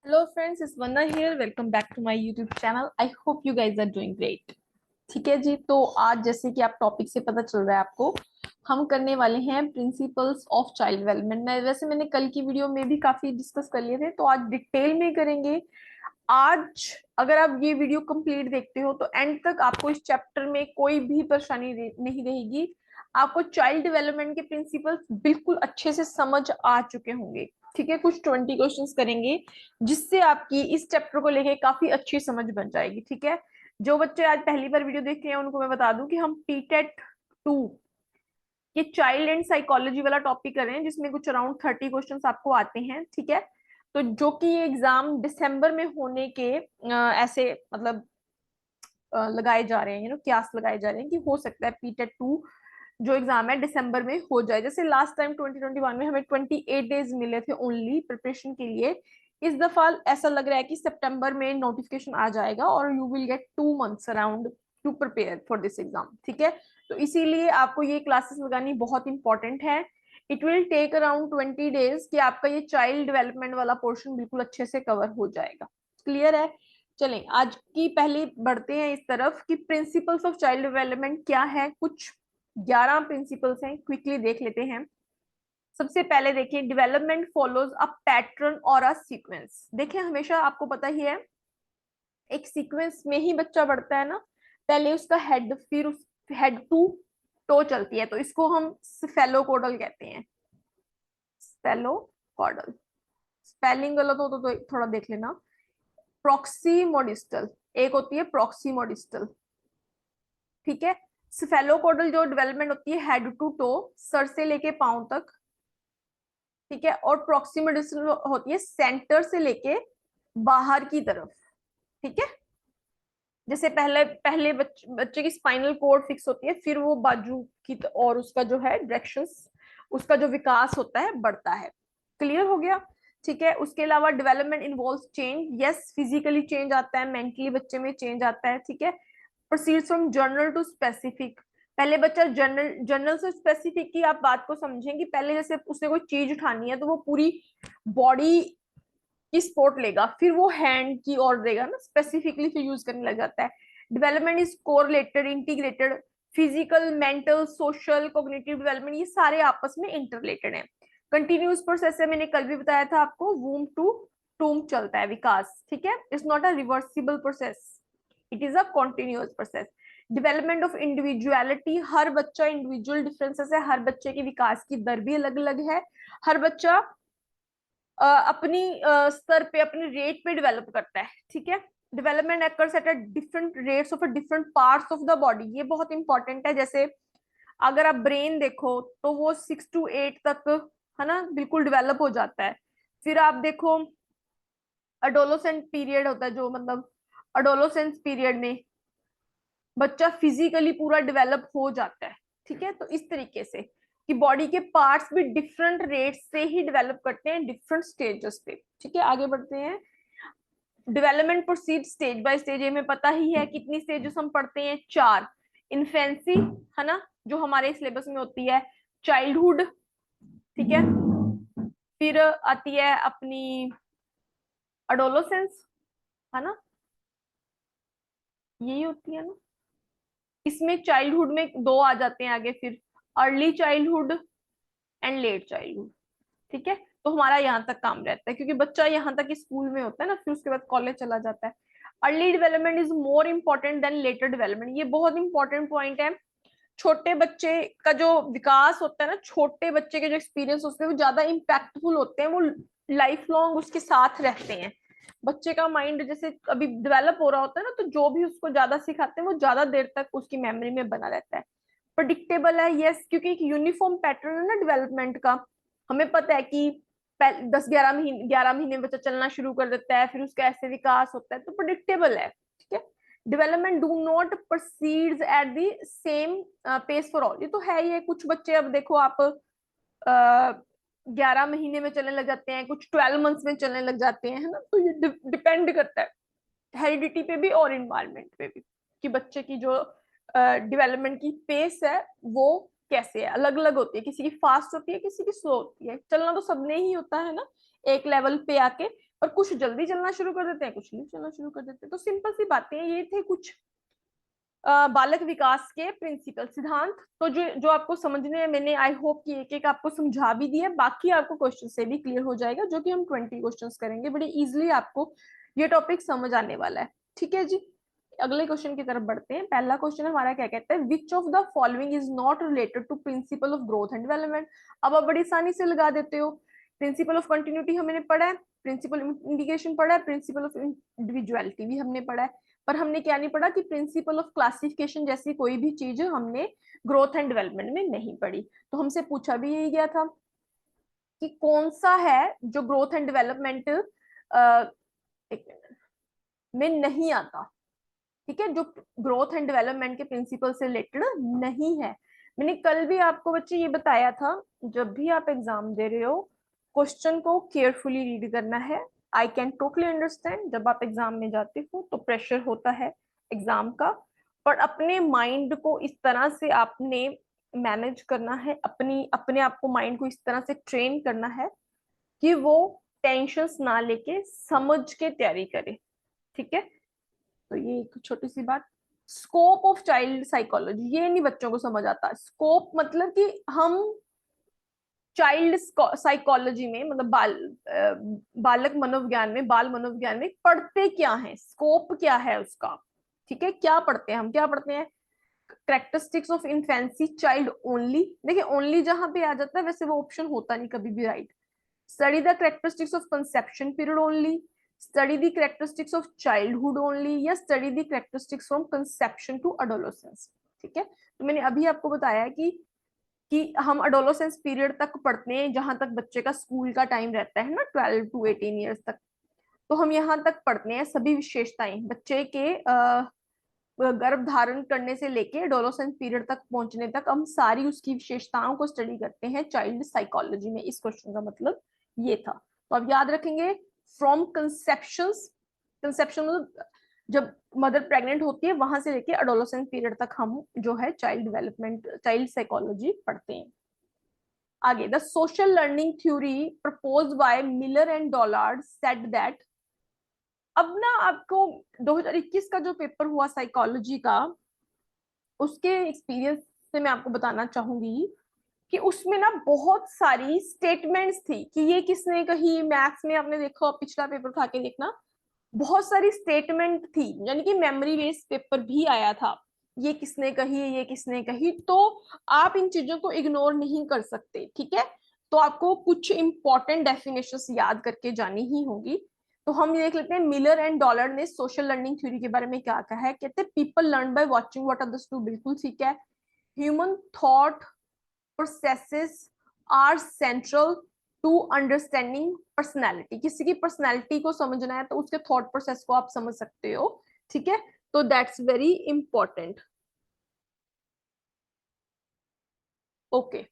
Hello friends, it's Vanna here. Welcome back to my YouTube channel. I hope you guys are doing great. ठीक है जी, तो आज जैसे कि आप टॉपिक से पता चल रहा है आपको, हम करने वाले हैं प्रिंसिपल्स ऑफ चाइल्ड डेवलपमेंट। मैंने कल की वीडियो में भी काफी डिस्कस कर लिए थे, तो आज डिटेल में करेंगे। आज अगर आप ये वीडियो कंप्लीट देखते हो तो एंड तक आपको इस चैप्टर में कोई भी परेशानी नहीं रहेगी। आपको चाइल्ड डेवलपमेंट के प्रिंसिपल्स बिल्कुल अच्छे से समझ आ चुके होंगे। ठीक है, कुछ 20 क्वेश्चंस करेंगे जिससे आपकी इस चैप्टर को लेके काफी अच्छी समझ बन जाएगी। ठीक है, जो बच्चे आज पहली बार वीडियो देख रहे हैं उनको मैं बता दूं कि हम पीटेट 2 ये चाइल्ड एंड साइकोलॉजी वाला टॉपिक कर रहे हैं, जिसमें कुछ अराउंड 30 क्वेश्चंस आपको आते हैं। ठीक है, तो जो कि ये एग्जाम दिसंबर में होने के ऐसे मतलब लगाए जा रहे हैं, क्यास लगाए जा रहे हैं कि हो सकता है पीटेट 2 जो एग्जाम है दिसंबर में हो जाए। जैसे लास्ट टाइम 2021 में हमें 28 डेज मिले थे ओनली प्रिपरेशन के लिए। इस दफा ऐसा लग रहा है कि सितंबर में नोटिफिकेशन आ जाएगा और you will get 2 months around two prepare for this exam. ठीक है, तो इसीलिए आपको ये क्लासेस लगानी बहुत इंपॉर्टेंट है। It will take around 20 days कि आपका ये चाइल्ड डेवलपमेंट वाला पोर्शन बिल्कुल अच्छे से कवर हो जाएगा। क्लियर है? चलें आज की पहले बढ़ते हैं इस तरफ कि प्रिंसिपल्स ऑफ चाइल्ड डेवलपमेंट क्या है। कुछ 11 प्रिंसिपल्स हैं, क्विकली देख लेते हैं। सबसे पहले देखिए, डेवलपमेंट फॉलोज अ पैटर्न और अ सीक्वेंस। देखिए हमेशा आपको पता ही है एक सीक्वेंस में ही बच्चा बढ़ता है ना। पहले उसका हेड, फिर उस हेड टू टो चलती है, तो इसको हम स्फेलोकोडल कहते हैं। स्फेलोकोडल स्पेलिंग गलत हो तो थोड़ा देख लेना। प्रॉक्सीमोडिस्टल एक होती है प्रॉक्सीमोडिस्टल। ठीक है, स्फेलोकोडल जो डेवलपमेंट होती है हेड टू टो, सर से लेके पांव तक। ठीक है, और प्रॉक्सिमल होती है सेंटर से लेके बाहर की तरफ। ठीक है, जैसे पहले पहले बच्चे की स्पाइनल कोड फिक्स होती है, फिर वो बाजू की और उसका जो है डायरेक्शंस, उसका जो विकास होता है बढ़ता है। क्लियर हो गया? ठीक है, उसके अलावा development involves change. Yes, physically change आता है, मेंटली बच्चे में चेंज आता है। ठीक है, proceeds from general to specific. पहले बच्चा जनरल जनरल से स्पेसिफिक की आप बात को समझें कि पहले जैसे उसने कोई चीज उठानी है तो वो पूरी बॉडी की सपोर्ट लेगा, फिर वो हैंड की ओर देगा ना, स्पेसिफिकली फिर यूज करने लग जाता है। Development is correlated, integrated. Physical, mental, social, cognitive development ये सारे आपस में इंटरलेटेड हैं। कंटिन्यूस प्रोसेस है, मैंने कल भी बताया था आपको, वूम टू टूम चलता है विकास। ठीक है, it's not a reversible process, it is a continuous process. Development of individuality, हर बच्चा इंडिविजुअल डिफरेंसेस है, हर बच्चे के विकास की दर भी अलग अलग है। हर बच्चा अपनी स्तर पे, अपने रेट पे डेवलप करता है। ठीक है, development occurs at a different rates of different parts of the body, ये बहुत इंपॉर्टेंट है। जैसे अगर आप ब्रेन देखो तो वो 6 to 8 तक है ना बिल्कुल डेवलप हो जाता है। फिर आप देखो अडोलोसेंट पीरियड होता है, जो मतलब अडोलोसेंस पीरियड में बच्चा फिजिकली पूरा डेवलप हो जाता है। ठीक है, तो इस तरीके से कि बॉडी के पार्ट्स भी डिफरेंट रेट से ही डेवलप करते हैं डिफरेंट स्टेजेस पे। ठीक है, आगे बढ़ते हैं। Development proceed stage by stage, ये हमें पता ही है कितनी स्टेजेस हम पढ़ते हैं, 4। इन्फेंसी है ना, जो हमारे सिलेबस में होती है। चाइल्डहुड, ठीक है, फिर आती है अपनी अडोलोसेंस, है ना, यही होती है ना। इसमें चाइल्डहुड में दो आ जाते हैं आगे, फिर early childhood and let childhood. ठीक है, तो हमारा यहाँ तक काम रहता है क्योंकि बच्चा यहाँ तक स्कूल में होता है ना, फिर उसके बाद कॉलेज चला जाता है। Early development is more important than later development, ये बहुत इंपॉर्टेंट पॉइंट है। छोटे बच्चे का जो विकास होता है ना, छोटे बच्चे के जो एक्सपीरियंस होते हैं वो ज्यादा इम्पैक्टफुल होते हैं, वो लाइफ लॉन्ग उसके साथ रहते हैं। बच्चे का माइंड जैसे अभी डेवलप हो रहा होता है ना, तो जो भी उसको ज्यादा सिखाते हैं वो ज्यादा देर तक उसकी मेमोरी में बना रहता है। प्रिडिक्टेबल है, यस, क्योंकि एक यूनिफॉर्म पैटर्न है ना डेवलपमेंट का। हमें पता है कि 11 महीने में बच्चा चलना शुरू कर देता है, फिर उसका ऐसे विकास होता है, तो प्रिडिक्टेबल है। ठीक है, development do not proceeds at the same pace for all, ये तो है। ये कुछ बच्चे अब देखो आप 11 महीने में चलने लग जाते हैं, कुछ 12 मंथ्स में चलने लग जाते हैं, है ना। तो ये डिपेंड करता है हेरिडिटी पे भी और इन्वायरमेंट पे भी, कि बच्चे की जो डेवलपमेंट की पेस है वो कैसे है, अलग अलग होती है। किसी की फास्ट होती है, किसी की स्लो होती है। चलना तो सबने ही होता है ना एक लेवल पे आके, और कुछ जल्दी चलना शुरू कर देते हैं, कुछ लेट चलना शुरू कर देते हैं। तो सिंपल सी बातें, ये थे कुछ बालक विकास के प्रिंसिपल सिद्धांत। तो जो जो आपको समझने हैं, मैंने आई होप कि एक एक आपको समझा भी दिया, बाकी आपको क्वेश्चन से भी क्लियर हो जाएगा, जो कि हम 20 क्वेश्चंस करेंगे, बड़े इजीली आपको ये टॉपिक समझ आने वाला है। ठीक है जी, अगले क्वेश्चन की तरफ बढ़ते हैं। पहला क्वेश्चन हमारा क्या कहता है, which of the following is not related to principle of growth and development. अब आप बड़ी आसानी से लगा देते हो। प्रिंसिपल ऑफ कंटिन्यूटी हमने पढ़ा है, प्रिंसिपल इंडिकेशन पढ़ा है, प्रिंसिपल ऑफ इंडिविजुअलिटी भी हमने पढ़ा है, पर हमने क्या नहीं पढ़ा कि प्रिंसिपल ऑफ क्लासिफिकेशन जैसी कोई भी चीज हमने ग्रोथ एंड डेवलपमेंट में नहीं पढ़ी। तो हमसे पूछा भी यही गया था कि कौन सा है जो ग्रोथ एंड डेवलपमेंट में नहीं आता। ठीक है, जो ग्रोथ एंड डेवलपमेंट के प्रिंसिपल से रिलेटेड नहीं है। मैंने कल भी आपको बच्चे ये बताया था, जब भी आप एग्जाम दे रहे हो क्वेश्चन को केयरफुली रीड करना है। आई कैन टोटली अंडरस्टैंड, जब आप एग्जाम में जाते हो तो प्रेशर होता है एग्जाम का, पर अपने माइंड को इस तरह से आपने मैनेज करना है, अपने आप को, माइंड को इस तरह से ट्रेन करना है कि वो टेंशन्स ना लेके समझ के तैयारी करे। ठीक है, तो ये एक छोटी सी बात। स्कोप ऑफ चाइल्ड साइकोलॉजी, ये नहीं बच्चों को समझ आता। स्कोप मतलब कि हम चाइल्ड साइकोलॉजी में, मतलब बालक मनोविज्ञान में, बाल मनोविज्ञान में पढ़ते क्या है, स्कोप क्या है उसका। ठीक है, क्या पढ़ते हैं हम, क्या पढ़ते हैं, characteristics of infancy child only. देखिए ओनली जहां पे आ जाता है, वैसे वो ऑप्शन होता नहीं कभी भी, right. Study the characteristics of conception period only, study the characteristics of childhood only, या study the characteristics from conception to adolescence. ठीक है, तो मैंने अभी आपको बताया कि हम एडोलेसेंस पीरियड तक पढ़ते हैं, जहां तक बच्चे का स्कूल का टाइम रहता है ना, 12 to 18 ईयर्स तक। तो हम यहाँ तक पढ़ते हैं सभी विशेषताएं बच्चे के गर्भ धारण करने से लेके एडोलेसेंस पीरियड तक पहुंचने तक, हम सारी उसकी विशेषताओं को स्टडी करते हैं चाइल्ड साइकोलॉजी में। इस क्वेश्चन का मतलब ये था। तो आप याद रखेंगे, फ्रॉम कंसेप्शंस, कंसेप्शन मतलब जब मदर प्रेग्नेंट होती है वहां से लेके एडोलेसेंस पीरियड तक हम जो है चाइल्ड डेवलपमेंट, चाइल्ड साइकोलॉजी पढ़ते हैं। आगे, the social learning theory proposed by Miller and Dollard said that. अब ना आपको 2021 का जो पेपर हुआ साइकोलॉजी का, उसके एक्सपीरियंस से मैं आपको बताना चाहूंगी कि उसमें ना बहुत सारी स्टेटमेंट्स थी कि ये किसने कही। मैथ्स में आपने देखो, पिछला पेपर उठा के देखना, बहुत सारी स्टेटमेंट थी, यानी कि मेमोरी बेस्ड पेपर भी आया था। ये किसने कही, ये किसने कही, तो आप इन चीजों को इग्नोर नहीं कर सकते। ठीक है, तो आपको कुछ इंपॉर्टेंट डेफिनेशंस याद करके जानी ही होगी। तो हम ये देख लेते हैं, मिलर एंड डॉलर ने सोशल लर्निंग थ्योरी के बारे में क्या कहा है। कहते हैं people learn by watching what others do, बिल्कुल ठीक है। Human thought processes are central to understanding personality. किसी की पर्सनैलिटी को समझना है तो उसके थॉट प्रोसेस को आप समझ सकते हो। ठीक है, तो दैट्स वेरी इंपॉर्टेंट। ओके,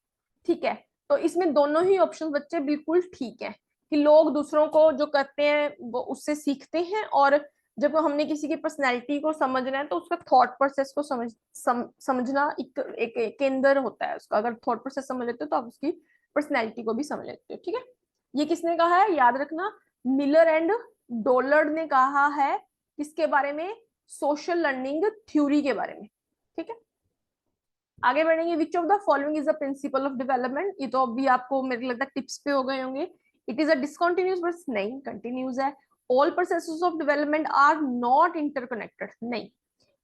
ठीक है, तो इसमें दोनों ही ऑप्शन बच्चे बिल्कुल ठीक है, कि लोग दूसरों को जो करते हैं वो उससे सीखते हैं, और जब हमने किसी की पर्सनैलिटी को समझना है तो उसका थॉट प्रोसेस को समझना एक केंद्र होता है उसका। अगर थॉट प्रोसेस समझ लेते हो तो आप उसकी पर्सनैलिटी को भी समझ लेते हो। ठीक है, ये किसने कहा है, याद रखना, मिलर एंड डॉलर ने कहा है। किसके बारे में, सोशल लर्निंग थ्योरी के बारे में। ठीक है, आगे बढ़ेंगे। विच of the following is the principal of development. ये तो अभी आपको मेरे को लगता है टिप्स पे हो गए होंगे। इट इज अ डिसकंटिन्यूअस, बस नहीं, कंटिन्यूस है। All processes of development are not interconnected, नहीं।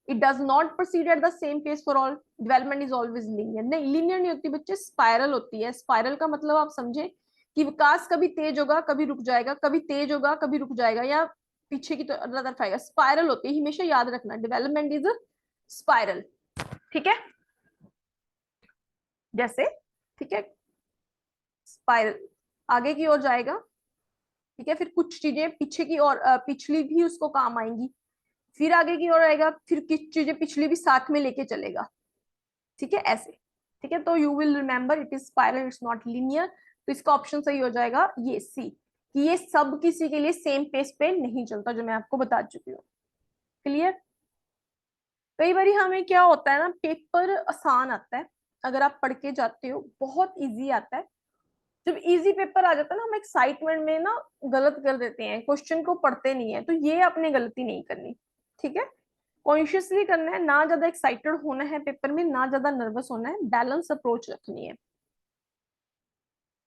It does not proceed at the same pace for all, development is always linear, नहीं, लीनियर नहीं होती बच्चे, स्पाइरल होती है। स्पाइरल का मतलब आप समझे कि विकास कभी तेज होगा, कभी रुक जाएगा, कभी तेज होगा, कभी रुक जाएगा, या पीछे की तरफ आएगा। स्पाइरल होती है, हमेशा याद रखना, डेवलपमेंट इज स्पाइरल। ठीक है, जैसे, ठीक है, स्पाइरल आगे की ओर जाएगा। ठीक है, फिर कुछ चीजें पीछे की ओर, पिछली भी उसको काम आएंगी, फिर आगे की ओर आएगा, फिर कुछ चीजें पिछली भी साथ में लेके चलेगा। ठीक है, ऐसे। ठीक है, तो you will remember it is spiral, it's not linear. तो इसका ऑप्शन सही हो जाएगा ये सी, कि ये सब किसी के लिए सेम पेस पे नहीं चलता, जो मैं आपको बता चुकी हूँ। क्लियर। कई बार हमें क्या होता है ना, पेपर आसान आता है, अगर आप पढ़ के जाते हो बहुत इजी आता है, जब इजी पेपर आ जाता है ना, हम एक्साइटमेंट में ना गलत कर देते हैं, क्वेश्चन को पढ़ते नहीं है, तो ये अपने गलती नहीं करनी, ठीक है। कॉन्शियसली करना है, ना ज्यादा एक्साइटेड होना है पेपर में, ना ज्यादा नर्वस होना है, बैलेंस अप्रोच रखनी है।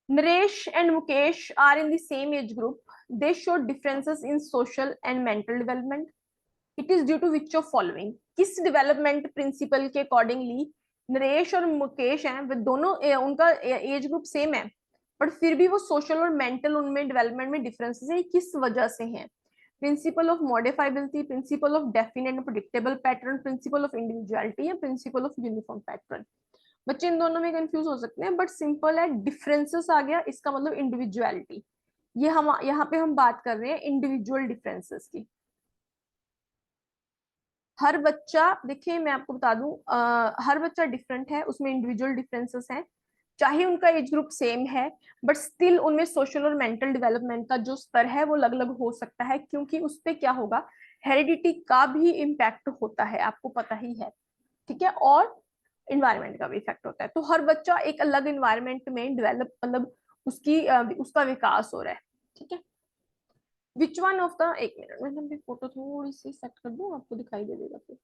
Naresh and Mukesh are in the same age group. They show differences in social and mental development. It is due to which of following? किस डेवलपमेंट प्रिंसिपल के अकॉर्डिंगली नरेश और मुकेश हैं, वे दोनों उनका एज ग्रुप सेम है, but फिर भी वो सोशल और मेंटल उनमें डेवलपमेंट में डिफरेंसेस है, किस वजह से हैं? Principle of modifiability, principle of definite and predictable pattern, principle of individuality या प्रिंसिपल ऑफ यूनिफॉर्म पैटर्न। बच्चे इन दोनों में कंफ्यूज हो सकते हैं, बट सिंपल है, डिफरेंसेस आ गया, इसका मतलब इंडिविजुअलिटी। ये हम यहाँ पे हम बात कर रहे हैं इंडिविजुअल डिफरेंसेस की। हर बच्चा, देखिए मैं आपको बता दूं, हर बच्चा डिफरेंट है, उसमें इंडिविजुअल डिफरेंसेस हैं, चाहे उनका एज ग्रुप सेम है, बट स्टिल उनमें सोशल और मेंटल डेवलपमेंट का जो स्तर है वो अलग अलग हो सकता है, क्योंकि उस पर क्या होगा, हेरिडिटी का भी इम्पैक्ट होता है, आपको पता ही है, ठीक है, और इन्वायरमेंट का भी इफेक्ट होता है। तो हर बच्चा एक अलग इन्वायरमेंट में डेवलप, मतलब उसका विकास हो रहा है, ठीक है। विच वन ऑफ द, एक मिनट में मैं फोटो थोड़ी सी सेट कर दूं, आपको दिखाई दे देगा फिर।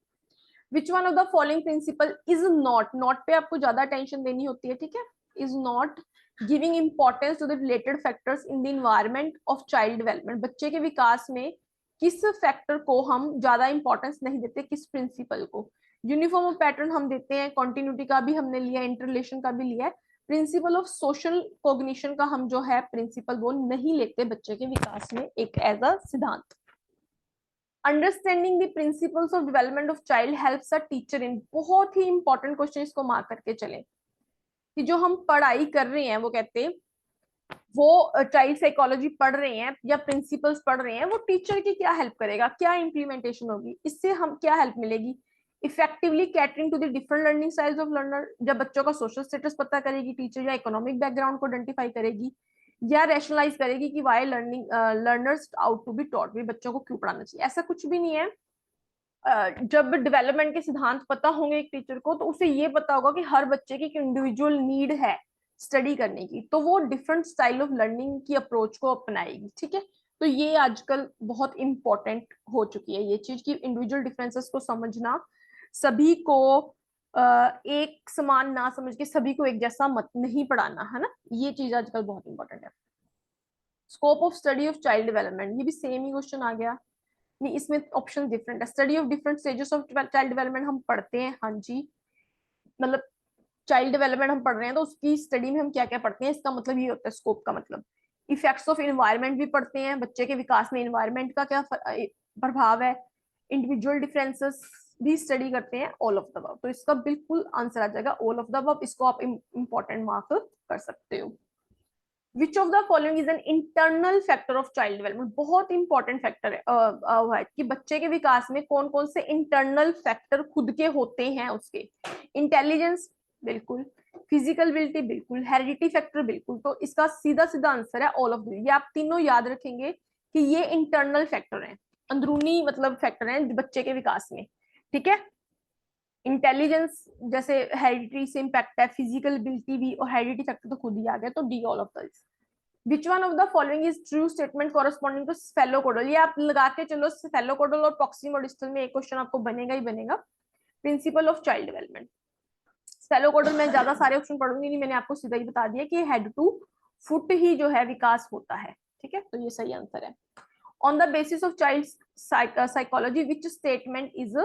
Which one of the following principle is not, not पे आपको ज्यादा टेंशन देनी होती है, ठीक है, is not giving importance to the related factors in the environment of child development. बच्चे के विकास में किस फैक्टर को हम ज्यादा इंपॉर्टेंस नहीं देते, किस प्रिंसिपल को? यूनिफॉर्म ऑफ पैटर्न हम देते हैं, कॉन्टिन्यूटी का भी हमने लिया, इंटररिलेशन का भी लिया है, प्रिंसिपल ऑफ सोशल कोग्निशन का हम जो है प्रिंसिपल वो नहीं लेते बच्चे के विकास में एक एज अ सिद्धांत। Understanding the principles of development of child helps a teacher इन, बहुत ही इंपॉर्टेंट क्वेश्चन, इसको मार्क करके चले कि जो हम पढ़ाई कर रहे हैं, वो कहते हैं वो चाइल्ड साइकोलॉजी पढ़ रहे हैं या प्रिंसिपल्स पढ़ रहे हैं, वो टीचर की क्या हेल्प करेगा, क्या इंप्लीमेंटेशन होगी, इससे हम क्या हेल्प मिलेगी? Effectively catering to the different learning styles of learner, जब बच्चों का सोशल स्टेटस पता करेगी टीचर, या इकोनॉमिक बैकग्राउंड को आइडेंटिफाई करेगी, या रैशनलाइज करेगी कि why learning learners out to be taught, भी बच्चों को क्यों पढ़ाना चाहिए। ऐसा कुछ भी नहीं है। जब डेवलपमेंट के सिद्धांत पता होंगे एक टीचर को, तो उसे ये पता होगा कि हर बच्चे की इंडिविजुअल नीड है स्टडी करने की, तो वो डिफरेंट स्टाइल ऑफ लर्निंग की अप्रोच को अपनाएगी, ठीक है। तो ये आजकल बहुत इंपॉर्टेंट हो चुकी है ये चीज, कि इंडिविजुअल डिफरेंसेस को समझना, सभी को एक समान ना समझ के सभी को एक जैसा मत नहीं पढ़ाना, है ना, ये चीज आजकल बहुत इंपॉर्टेंट है। Scope of study of child development, ये भी सेम ही क्वेश्चन आ गया, नहीं इसमें ऑप्शन डिफरेंट है। Study of different stages of child development हम पढ़ते हैं, हाँ जी, मतलब चाइल्ड डेवलपमेंट हम पढ़ रहे हैं तो उसकी स्टडी में हम क्या क्या पढ़ते हैं, इसका मतलब ये होता है स्कोप का मतलब। इफेक्ट्स ऑफ इन्वायरमेंट भी पढ़ते हैं, बच्चे के विकास में इन्वायरमेंट का क्या प्रभाव है, इंडिविजुअल डिफरेंसेस भी स्टडी करते हैं, ऑल ऑफ द अबव। तो इसका बिल्कुल आंसर आ जाएगा ऑल ऑफ द अबव, इसको आप इंपॉर्टेंट मार्क कर सकते हो। विच of the following is an internal factor of child development, बहुत इंपॉर्टेंट फैक्टर है कि बच्चे के विकास में कौन कौन से इंटरनल फैक्टर खुद के होते हैं उसके। इंटेलिजेंस बिल्कुल, फिजिकल एबिलिटी बिल्कुल, हेरिडिटी फैक्टर बिल्कुल। तो इसका सीधा सीधा आंसर है ऑल ऑफ दिस। ये आप तीनों याद रखेंगे कि ये इंटरनल फैक्टर हैं, अंदरूनी मतलब फैक्टर हैं बच्चे के विकास में, ठीक है। इंटेलिजेंस जैसे हेरिडिटी से इम्पैक्ट है, फिजिकल एबिलिटी भी, और हेरिडिटी फैक्टर तो खुद ही आ गया, तो D all of this. Which one of the following is true statement corresponding to cephalocaudal, ये आप लगा के चलो, स्फेलोकोडल और प्रॉक्सिमोडिस्टल में एक क्वेश्चन आपको बनेगा ही बनेगा। प्रिंसिपल ऑफ चाइल्ड डेवलपमेंट, स्फेलोकोडल में ज्यादा सारे ऑप्शन पढ़ूंगी नहीं, मैंने आपको सीधा ही बता दिया कि हेड टू फुट ही जो है विकास होता है, ठीक है, तो ये सही आंसर है। On the basis of child psychology which statement is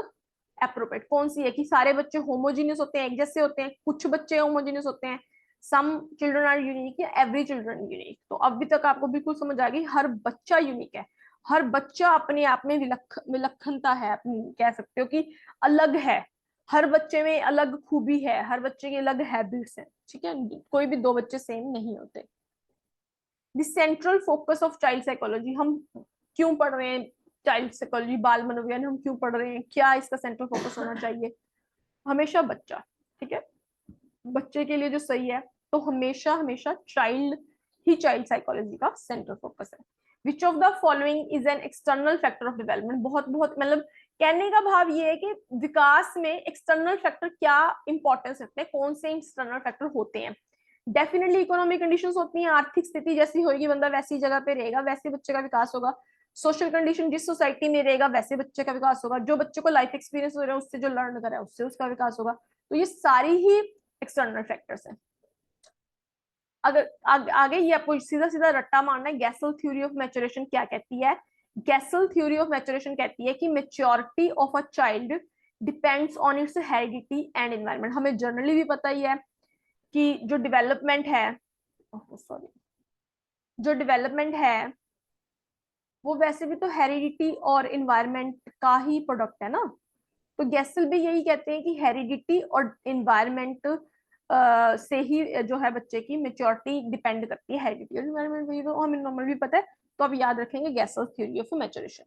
appropriate, कौन सी है कि सारे बच्चे होमोजीनियस होते हैं, एक जैसे होते हैं, कुछ बच्चे होमोजीनियस होते हैं, सम चिल्ड्रन आर यूनिक, या एवरी चिल्ड्रन यूनिक। तो अभी तक आपको बिल्कुल समझ आ गई, हर बच्चा यूनिक है, हर बच्चा अपने आप में विलक्षणता है, अपनी कह सकते हो कि अलग है, हर बच्चे में अलग खूबी है, हर बच्चे की अलग हैबिट्स हैं, ठीक है, कोई भी दो बच्चे सेम नहीं होते। The central focus of child psychology, हम क्यों पढ़ रहे हैं चाइल्ड साइकोलॉजी, बाल मनोविज्ञान हम क्यों पढ़ रहे हैं, क्या इसका सेंट्रल फोकस होना चाहिए? हमेशा बच्चा, ठीक है, बच्चे के लिए जो सही है, तो हमेशा हमेशा चाइल्ड ही चाइल्ड साइकोलॉजी का सेंट्रल फोकस है। Which of the following is an external factor of development, बहुत बहुत मतलब कहने का भाव ये है कि विकास में एक्सटर्नल फैक्टर क्या इंपॉर्टेंस रखते हैं, कौन से एक्सटर्नल फैक्टर होते हैं। डेफिनेटली इकोनॉमिक कंडीशंस होती हैं, आर्थिक स्थिति जैसी होगी बंदा वैसी जगह पे रहेगा, वैसे बच्चे का विकास होगा। सोशल कंडीशन जिस सोसाइटी में रहेगा वैसे बच्चे का विकास होगा। जो बच्चे को लाइफ एक्सपीरियंस हो रहा है उससे जो लर्न कर रहा है उससे उसका विकास होगा। तो ये सारी ही एक्सटर्नल फैक्टर्स हैं। अगर आगे ये आपको सीधा सीधा रट्टा मारना है, गैसल थ्योरी ऑफ मैच्योरेशन क्या कहती है? गैसल थ्योरी ऑफ मैच्योरेशन कहती है कि maturity of a child depends on it's heredity and environment. हमें जनरली भी पता ही है कि जो डेवलपमेंट है, सॉरी, जो डेवलपमेंट है वो वैसे भी तो हेरिडिटी और इन्वायरमेंट का ही प्रोडक्ट है ना। तो गैसल भी यही कहते हैं कि हेरिडिटी और इन्वायरमेंट से ही जो है बच्चे की मेच्योरिटी डिपेंड करती है। हेरिडिटी और इन्वायरमेंट भी तो हमें नॉर्मल भी पता है, तो अब याद रखेंगे गैसल थ्योरी ऑफ मैच्योरेशन।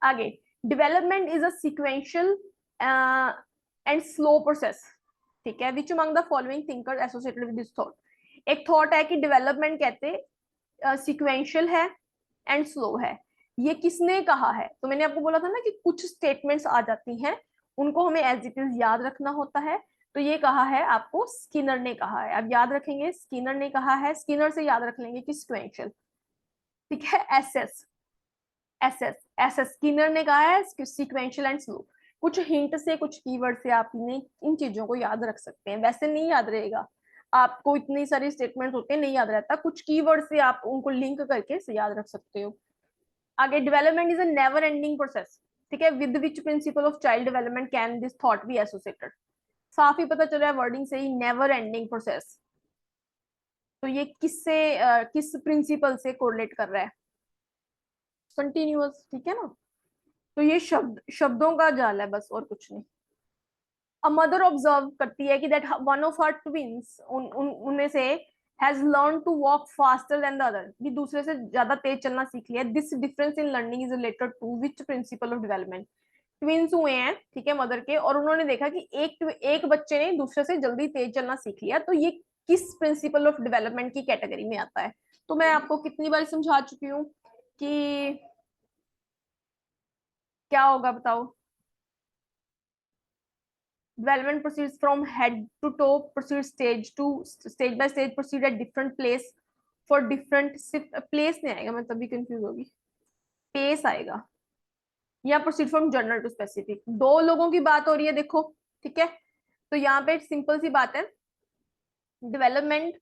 आगे, development is a sequential and slow process, ठीक है, which among the following thinkers associated with this thought. एक थॉट है कि डेवलपमेंट कहते सीक्वेंशियल है एंड स्लो है। ये किसने कहा है? तो मैंने आपको बोला था ना कि कुछ स्टेटमेंट्स आ जाती हैं, उनको हमें एज इट इज याद रखना होता है। तो ये कहा है आपको, स्किनर ने कहा है। अब याद रखेंगे, स्किनर ने कहा है, स्किनर से याद रख लेंगे कि सीक्वेंशियल, ठीक है। एसएस एसएस एसएस स्किनर ने कहा है सीक्वेंशियल एंड स्लो। कुछ हिंट से, कुछ कीवर्ड से आप इन चीजों को याद रख सकते हैं। वैसे नहीं याद रहेगा आपको, इतनी सारी स्टेटमेंट होते हैं, नहीं याद रहता। कुछ कीवर्ड से आप उनको लिंक करके से याद रख सकते हो। आगे, development is a never ending process, ठीक है, with which principle of child development can this thought be associated. साफ ही पता चल रहा है वर्डिंग से ही, नेवर एंडिंग प्रोसेस। तो ये किससे किस प्रिंसिपल से कोरिलेट कर रहा है? कंटिन्यूअस, ठीक है ना। तो ये शब्दों का जाल है बस, और कुछ नहीं। अ मदर ऑब्जर्व करती है कि that one of her twins उनमें से has learn to walk faster than the other, कि दूसरे से ज्यादा तेज चलना सीख लिया। This difference in learning is related to which principle of development. Twins हुए हैं, ठीक है, मदर के, और उन्होंने देखा कि एक बच्चे ने दूसरे से जल्दी तेज चलना सीख लिया। तो ये किस प्रिंसिपल ऑफ डेवलपमेंट की कैटेगरी में आता है? तो मैं आपको कितनी बार समझा चुकी हूँ कि क्या होगा, बताओ। Development proceeds from head to toe, proceeds stage by stage, proceed at different place for different place नहीं आएगा, मैं तभी कंफ्यूज होगी, पेस आएगा, या proceed from general to specific. दो लोगों की बात हो रही है, देखो, ठीक है। तो यहाँ पे सिंपल सी बात है, डेवलपमेंट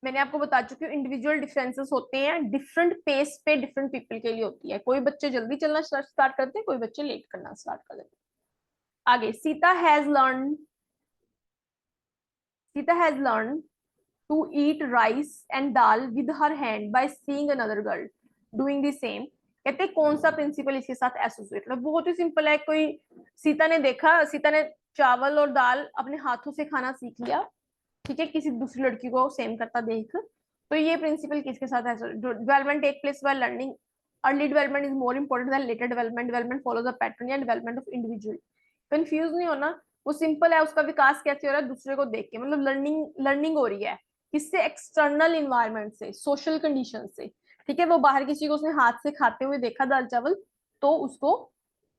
मैंने आपको बता चुकी हूँ, इंडिविजुअल डिफरेंसेस होते हैं, डिफरेंट पेस पे डिफरेंट पीपल के लिए होती है। कोई बच्चे जल्दी चलना स्टार्ट करते हैं, कोई बच्चे लेट करना स्टार्ट कर देते हैं। आगे, Sita has learned to eat rice and dal with her hand by seeing another girl doing the same। कहते हैं कौन सा प्रिंसिपल इसके साथ एसोसिएट है? बहुत ही सिंपल है। कोई सीता ने देखा, सीता ने चावल और दाल अपने हाथों से खाना सीख लिया, ठीक है, किसी दूसरी लड़की को सेम करता देख। तो ये प्रिंसिपल किसके साथ है? Development take place by learning, early development is more important than later development, development follows a pattern या डेवलपमेंट ऑफ इंडिविजुअल। कंफ्यूज नहीं होना, वो सिंपल है। उसका विकास कैसे हो रहा है? दूसरे को देख के, मतलब लर्निंग हो रही है किससे? एक्सटर्नल इन्वायरमेंट से, सोशल कंडीशन से, ठीक है। वो बाहर किसी को उसने हाथ से खाते हुए देखा दाल चावल, तो उसको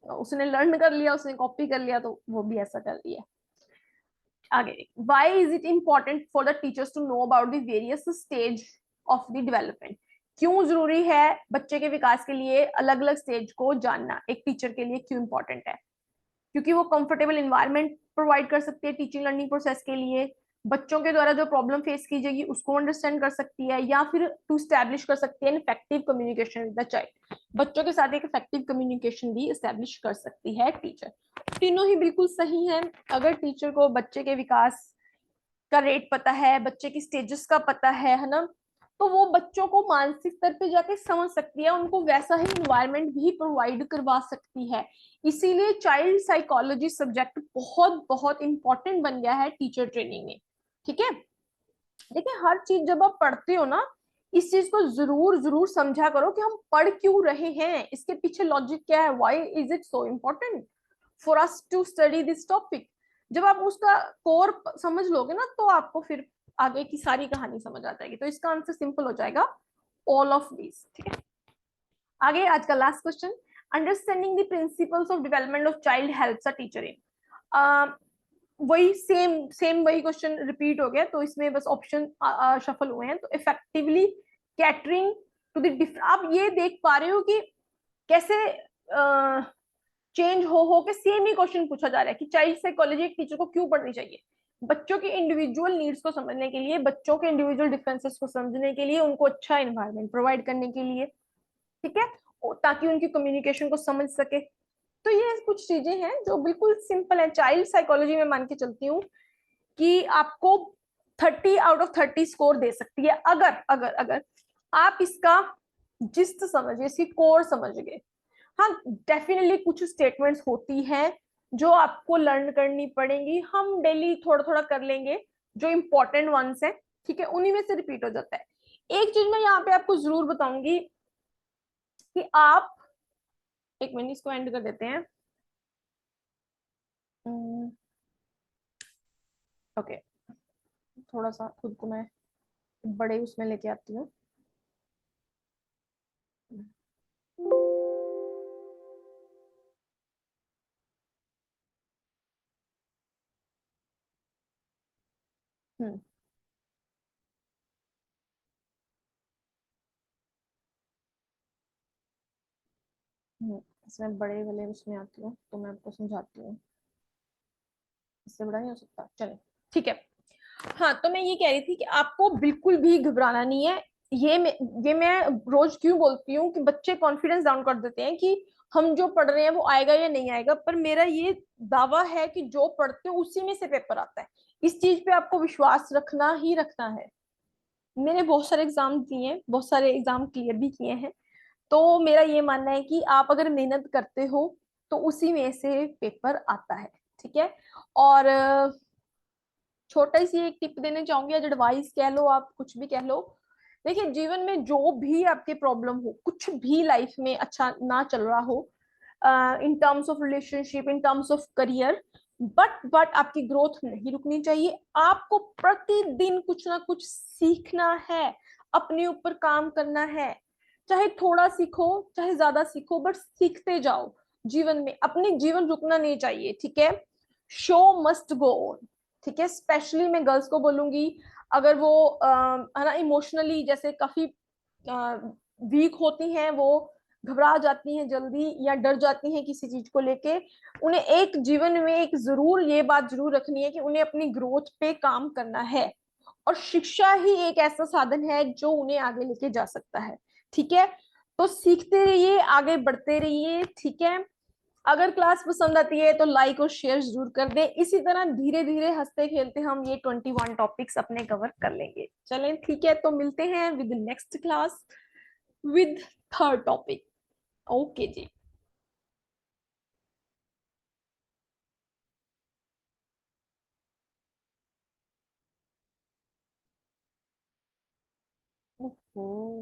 उसने लर्न कर लिया, उसने कॉपी कर लिया, तो वो भी ऐसा कर रही है। आगे, why is it important for the teachers to know about the various stage of the development? क्यों जरूरी है बच्चे के विकास के लिए अलग अलग स्टेज को जानना? एक टीचर के लिए क्यों इंपॉर्टेंट है? क्योंकि वो कंफर्टेबल इन्वायरमेंट प्रोवाइड कर सकती है टीचिंग लर्निंग प्रोसेस के लिए, बच्चों के द्वारा जो प्रॉब्लम फेस की जाएगी उसको अंडरस्टैंड कर सकती है, या फिर टू स्टैब्लिश कर सकती है effective communication with the child. बच्चों के साथ एक इफेक्टिव कम्युनिकेशन भी स्टैब्लिश कर सकती है टीचर। तीनों ही बिल्कुल सही है। अगर टीचर को बच्चे के विकास का रेट पता है, बच्चे की स्टेजेस का पता है ना, तो वो बच्चों को मानसिक स्तर पे जाके समझ सकती है, उनको वैसा ही इन्वायरमेंट भी प्रोवाइड करवा सकती है। इसीलिए चाइल्ड साइकोलॉजी सब्जेक्ट बहुत बहुत इंपॉर्टेंट बन गया है टीचर ट्रेनिंग में, ठीक है। देखिए, हर चीज जब आप पढ़ते हो ना, इस चीज को जरूर जरूर समझा करो कि हम पढ़ क्यों रहे हैं, इसके पीछे लॉजिक क्या है, why is it so important for us to study this topic. जब आप उसका कोर समझ लोगे ना, तो आपको फिर आगे की सारी कहानी समझ आ जाएगी। तो इसका आंसर सिंपल हो जाएगा, ऑल ऑफ दीज, ठीक है। आगे, आज का last question, understanding the principles of development of child helps a teacher इन। वही सेम सेम वही क्वेश्चन रिपीट हो गया, तो इसमें बस ऑप्शन शफल हुए हैं। तो effectively catering to the different, आप ये देख पा रहे हो कि कैसे चेंज हो के सेम ही क्वेश्चन पूछा जा रहा है कि चाइल्ड साइकोलॉजी एक टीचर को क्यों पढ़नी चाहिए। बच्चों की इंडिविजुअल नीड्स को समझने के लिए, बच्चों के इंडिविजुअल डिफरेंसेस को समझने के लिए, उनको अच्छा एनवायरनमेंट प्रोवाइड करने के लिए, ठीक है, ताकि उनकी कम्युनिकेशन को समझ सके। तो ये कुछ चीजें हैं जो बिल्कुल सिंपल है। चाइल्ड साइकोलॉजी में मान के चलती हूँ कि आपको 30 आउट ऑफ 30 स्कोर दे सकती है, अगर अगर अगर आप इसका जिस्ट समझिए, इसकी कोर समझ गए। हाँ, डेफिनेटली कुछ स्टेटमेंट्स होती हैं जो आपको लर्न करनी पड़ेंगी, हम डेली थोड़ा थोड़ा कर लेंगे, जो इंपॉर्टेंट वंस है, ठीक है, उन्हीं में से रिपीट हो जाता है। एक चीज मैं यहाँ पे आपको जरूर बताऊंगी कि आप, एक मिनट इसको एंड कर देते हैं। ओके, थोड़ा सा खुद को मैं बड़े उसमें लेके आती हूँ। हम्म इसमें बड़े वाले उसमें आती हूँ, तो मैं आपको समझाती हूँ। इससे बड़ा नहीं हो सकता, चले, ठीक है। हाँ, तो मैं ये कह रही थी कि आपको बिल्कुल भी घबराना नहीं है। ये मैं रोज क्यों बोलती हूँ कि बच्चे कॉन्फिडेंस डाउन कर देते हैं कि हम जो पढ़ रहे हैं वो आएगा या नहीं आएगा, पर मेरा ये दावा है कि जो पढ़ते हो उसी में से पेपर आता है। इस चीज पे आपको विश्वास रखना ही रखना है। मैंने बहुत सारे एग्जाम दिए हैं, बहुत सारे एग्जाम क्लियर भी किए हैं, तो मेरा ये मानना है कि आप अगर मेहनत करते हो तो उसी में से पेपर आता है, ठीक है। और छोटा सी एक टिप देना चाहूंगी, एडवाइस कह लो, आप कुछ भी कह लो। देखिए, जीवन में जो भी आपके प्रॉब्लम हो, कुछ भी लाइफ में अच्छा ना चल रहा हो, in terms of relationship, in terms of career, but आपकी ग्रोथ नहीं रुकनी चाहिए। आपको प्रतिदिन कुछ ना कुछ सीखना है, अपने ऊपर काम करना है। चाहे थोड़ा सीखो, चाहे ज्यादा सीखो, बट सीखते जाओ। जीवन में अपने जीवन रुकना नहीं चाहिए, ठीक है। शो मस्ट गो ऑन, ठीक है। स्पेशली मैं गर्ल्स को बोलूंगी, अगर वो है ना इमोशनली जैसे काफी वीक होती हैं, वो घबरा जाती हैं जल्दी या डर जाती हैं किसी चीज को लेके, उन्हें एक जीवन में एक जरूर ये बात जरूर रखनी है कि उन्हें अपनी ग्रोथ पे काम करना है। और शिक्षा ही एक ऐसा साधन है जो उन्हें आगे लेके जा सकता है, ठीक है। तो सीखते रहिए, आगे बढ़ते रहिए, ठीक है। अगर क्लास पसंद आती है तो लाइक और शेयर जरूर कर दें। इसी तरह धीरे धीरे हंसते खेलते हम ये 21 टॉपिक्स अपने कवर कर लेंगे। चलें, ठीक है, तो मिलते हैं with next class with third topic. Okay जी। ओहो।